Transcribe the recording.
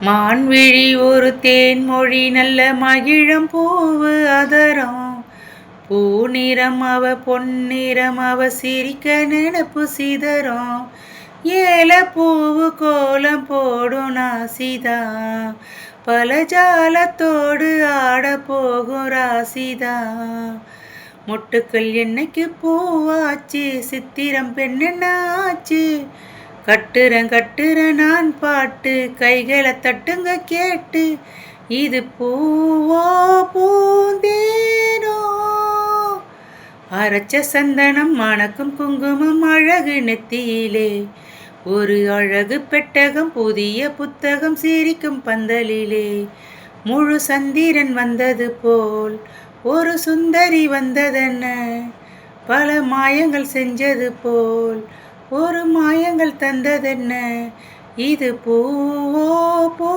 மான்விழி ஒரு தேன்மொழி நல்ல மகிழம் பூவு அதரம் பூநிறம் அவ பொன்னிறம் அவ சிரிக்க நினப்பு சிதறம் ஏல பூவு கோலம் போடும் நாசிதா பல ஜாலத்தோடு ஆட போகும் ராசிதா மொட்டுக்கள் என்னைக்கு பூவாச்சு சித்திரம் பெண்ணென்ன ஆச்சு கட்டுறேன் நான் பாட்டு கைகளை தட்டுங்க கேட்டு இது பூவோ பூந்தேனோ அரைச்ச சந்தனம் மணக்கும் குங்குமம் அழகு நெத்தியிலே ஒரு அழகு பெட்டகம் புதிய புத்தகம் சிரிக்கும் பந்தலிலே முழு சந்திரன் வந்தது போல் ஒரு சுந்தரி வந்ததென்ன பல மாயங்கள் செஞ்சது போல் ஒரு மாயங்கள் தந்ததென்ன இது பூவோ பூ